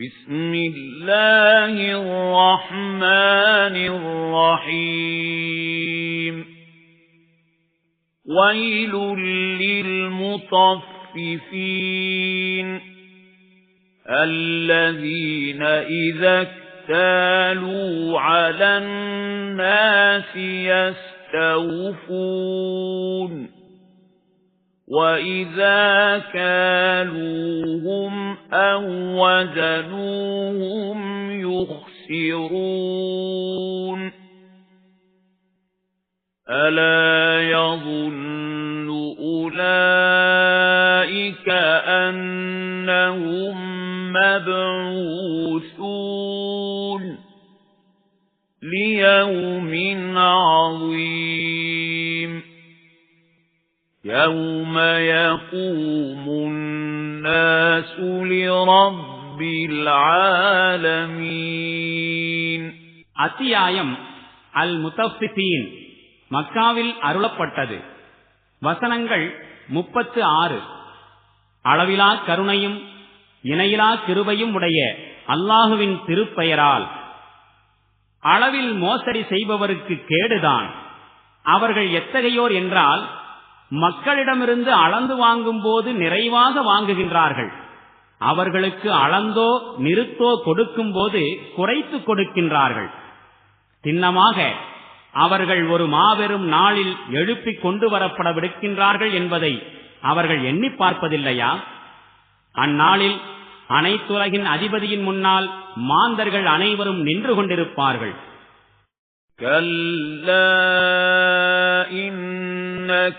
بسم الله الرحمن الرحيم ويل للمطففين الذين إذا اكتالوا على الناس يستوفون وَإِذَا كَالُوهُمْ أَوْ وَزَنُوهُمْ يُخْسِرُونَ أَلَا يَظُنُّ أُولَئِكَ أَنَّهُمْ مَبْعُوثُونَ لِيَوْمٍ عَظِيمٍ يَوْمَ يَقُومُ النَّاسُ لِرَبِّ الْعَالَمِينَ அத்தியாயம் அல் முத்தஃபிஃபீன் மக்காவில் அருளப்பட்டது. வசனங்கள் 36. அளவிலா கருணையும் இணையிலா கிருபையும் உடைய அல்லாஹுவின் திருப்பெயரால். அளவில் மோசடி செய்பவருக்கு கேடுதான். அவர்கள் எத்தகையோர் என்றால், மக்களிடமிருந்து அளந்து வாங்கும் போது நிறைவாக வாங்குகின்றார்கள். அவர்களுக்கு அளந்தோ நிறுத்தோ கொடுக்கும் போது குறைத்து கொடுக்கின்றார்கள். சின்னமாக அவர்கள் ஒரு மாபெரும் நாளில் எழுப்பிக் கொண்டு வரப்படவிருக்கின்றார்கள் என்பதை அவர்கள் எண்ணி பார்ப்பதில்லையா? அந்நாளில் அனைத்துலகின் அதிபதியின் முன்னால் மாந்தர்கள் அனைவரும் நின்று கொண்டிருப்பார்கள்.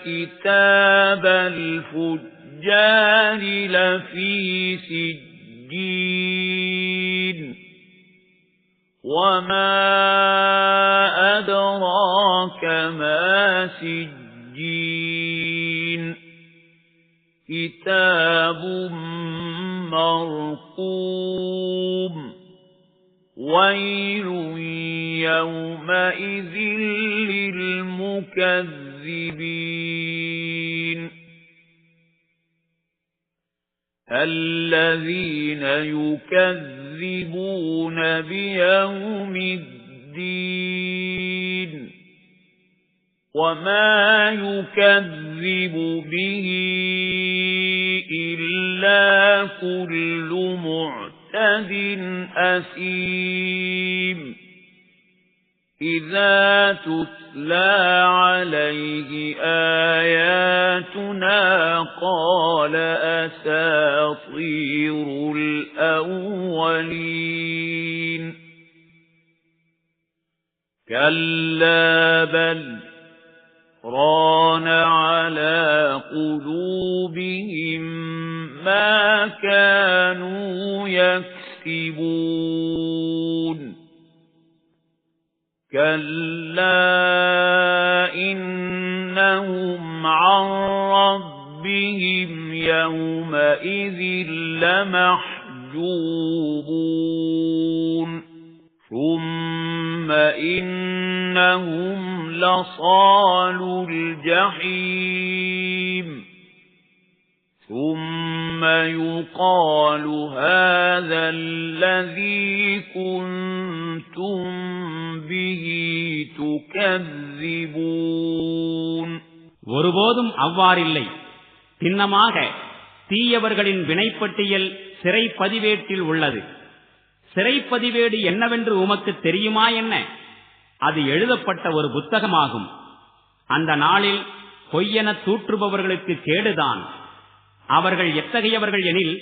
كتاب الفجار لفي سجين وما أدراك ما سجين كتاب مرقوم ويل يومئذ للمكذبين الذين يكذبون بيوم الدين وما يكذب به إلا كل معتد أثيم إذا تتلى عليه آياتنا قال أساطير الأولين كلا بل ران على قلوبهم ما كانوا يكسبون كلا إنهم عن ربهم يومئذ لمحجوبون ثم إنهم لصالو الجحيم ثم يقال هذا الذي كنتم به تكذبون ஒருபோதும் அவ்வாறில்லை. சின்னமாக தீயவர்களின் வினைப்பட்டியல் சிறைப்பதிவேட்டில் உள்ளது. சிறைப்பதிவேடு என்னவென்று உமக்கு தெரியுமா என்ன? அது எழுதப்பட்ட ஒரு புத்தகமாகும். அந்த நாளில் பொய்யென தூற்றுபவர்களுக்கு கேடுதான். அவர்கள் எத்தகையவர்கள் எனில்,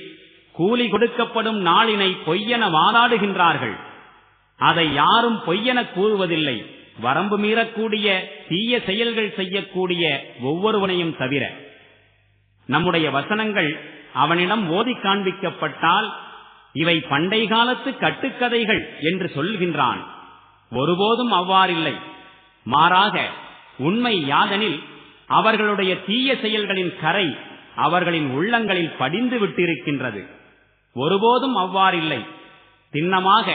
கூலி கொடுக்கப்படும் நாளினை பொய்யென வாதாடுகின்றார்கள். அதை யாரும் பொய்யென கூறுவதில்லை, வரம்பு மீறக்கூடிய தீய செயல்கள் செய்யக்கூடிய ஒவ்வொருவனையும் தவிர. நம்முடைய வசனங்கள் அவனிடம் ஓதி காண்பிக்கப்பட்டால், இவை பண்டை காலத்து கட்டுக்கதைகள் என்று சொல்கின்றான். ஒருபோதும் அவ்வாறில்லை. மாறாக உண்மை யாதெனில், அவர்களுடைய தீய செயல்களின் கரை அவர்களின் உள்ளங்களில் படிந்து விட்டிருக்கின்றது. ஒருபோதும் அவ்வாறில்லை. சின்னமாக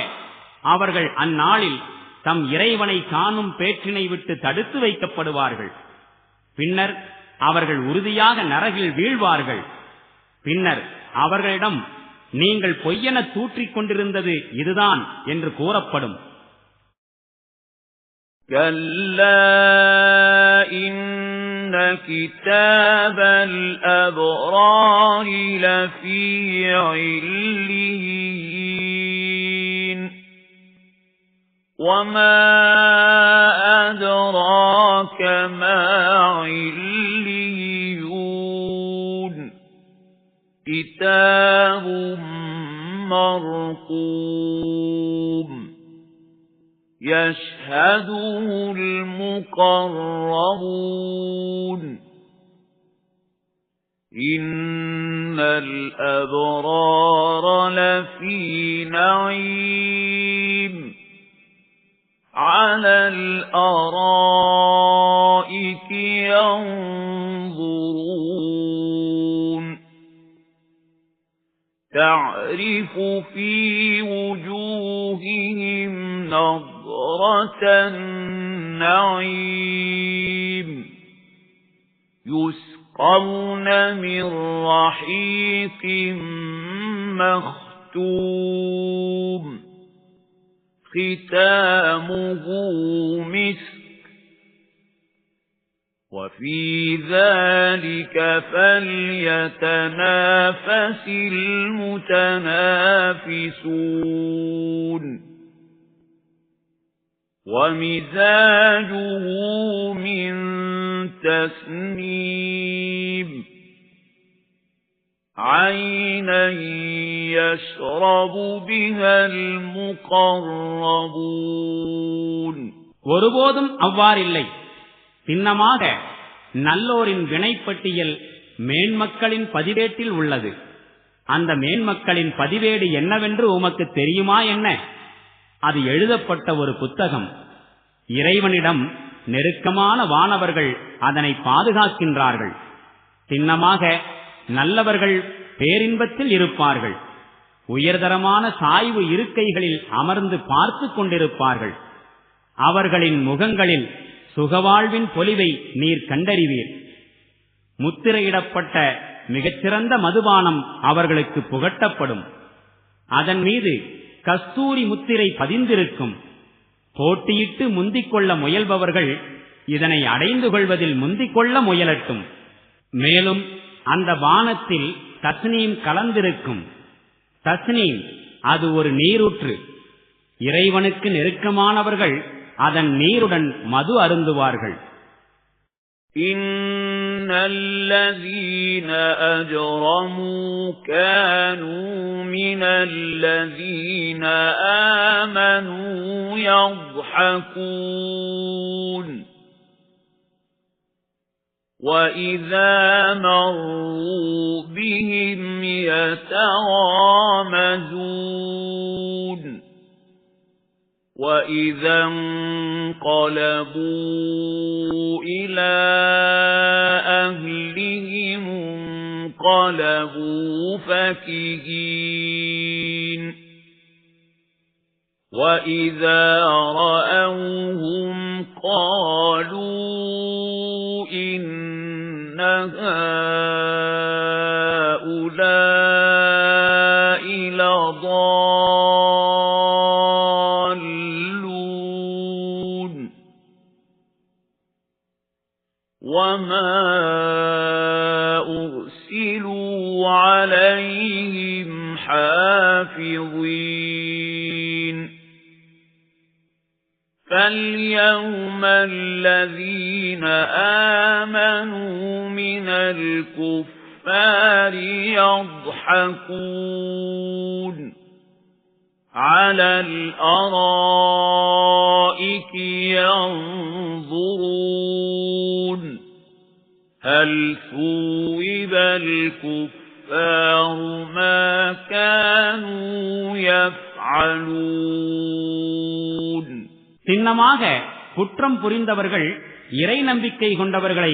அவர்கள் அந்நாளில் தம் இறைவனை காணும் பேற்றினை விட்டு தடுத்து வைக்கப்படுவார்கள். பின்னர் அவர்கள் உறுதியாக நரகில் வீழ்வார்கள். பின்னர் அவர்களிடம் நீங்கள் பொய்யென தூற்றிக் கொண்டிருந்தது இதுதான் என்று கூறப்படும். إن كتاب الأبرار لفي عليين وما أدراك ما عليون كتاب مرقوم يشهده المقربون إن الأبرار لفي نعيم على الأرائك ينظرون تعرف في وجوههم نضرة النعيم يسقون من رحيق مختوم ختامه مسك وفي ذلك فليتنافس المتنافسون ومزاجه من تسنيم عينا يشرب بها المقربون ஒருபோதும் அவ்வாறில்லை. சின்னமாக நல்லோரின் வினைப்பட்டியல் மேன்மக்களின் பதிவேட்டில் உள்ளது. அந்த மேன்மக்களின் பதிவேடு என்னவென்று உமக்கு தெரியுமா என்ன? அது எழுதப்பட்ட ஒரு புத்தகம். இறைவனிடம் நெருக்கமான வானவர்கள் அதனை பாதுகாக்கின்றார்கள். சின்னமாக நல்லவர்கள் பேரின்பத்தில் இருப்பார்கள். உயர்தரமான சாய்வு இருக்கைகளில் அமர்ந்து பார்த்து கொண்டிருப்பார்கள். அவர்களின் முகங்களில் சுகவாழ்வின் பொலிவை நீர் கண்டறிவீர். முத்திரையிடப்பட்ட மிகச்சிறந்த மதுபானம் அவர்களுக்கு புகட்டப்படும். அதன் மீது கஸ்தூரி முத்திரை பதிந்திருக்கும். போட்டியிட்டு முந்திக் கொள்ள முயல்பவர்கள் இதனை அடைந்து கொள்வதில் முந்திக் கொள்ள முயலட்டும். மேலும் அந்த பானத்தில் தஸ்னீம் கலந்திருக்கும். தஸ்னீம் அது ஒரு நீரூற்று. இறைவனுக்கு நெருக்கமானவர்கள் அதன் நீருடன் மது அருந்துவார்கள். இன்னல்லதீன அஜ்ரமூ கானூ மினல்லதீன ஆமனூ யضحكூன் وَإِذَا مَرُّوا بِهِمْ يَتَغَامَزُونَ وَإِذَا انقَلَبُوا إِلَى أَهْلِهِمُ انقَلَبُوا فَكِهِينَ وَإِذَا رَأَوْهُمْ قَالُوا إِنَّ هَؤُلَاءِ لَضَالُّونَ وَمَا أُرْسِلُوا عَلَيْهِمْ حَافِظِينَ فَالْيَوْمَ الَّذِينَ آمَنُوا مِنَ الْكُفَّارِ يَضْحَكُونَ عَلَى الْأَرَائِكِ يَنظُرُونَ هَلْ ثُوِّبَ الْكُفَّارُ مَا كَانُوا يَفْعَلُونَ சின்னமாக குற்றம் புரிந்தவர்கள் இறை நம்பிக்கை கொண்டவர்களை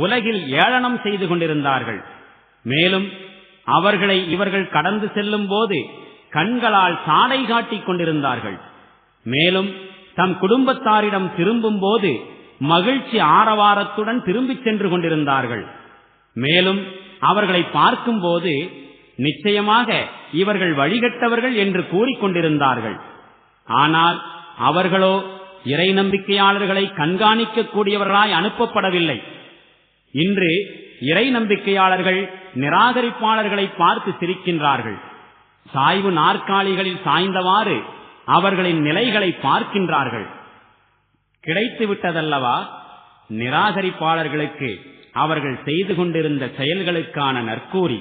உலகில் ஏளனம் செய்து கொண்டிருந்தார்கள். மேலும் அவர்களை இவர்கள் கடந்து செல்லும் போது கண்களால் சாடை காட்டிக் கொண்டிருந்தார்கள். மேலும் தம் குடும்பத்தாரிடம் திரும்பும் போது மகிழ்ச்சி ஆரவாரத்துடன் திரும்பிச் சென்று கொண்டிருந்தார்கள். மேலும் அவர்களை பார்க்கும் போது நிச்சயமாக இவர்கள் வழிகட்டவர்கள் என்று கூறிக்கொண்டிருந்தார்கள். ஆனால் அவர்களோ இறை நம்பிக்கையாளர்களை கண்காணிக்கக்கூடியவர்களாய் அனுப்பப்படவில்லை. இன்று இறை நம்பிக்கையாளர்கள் நிராகரிப்பாளர்களை பார்த்து சிரிக்கின்றார்கள். சாய்வு நாற்காலிகளில் சாய்ந்தவாறு அவர்களின் நிலைகளை பார்க்கின்றார்கள். கிடைத்துவிட்டதல்லவா நிராகரிப்பாளர்களுக்கு அவர்கள் செய்து கொண்டிருந்த செயல்களுக்கான நற்கூலி.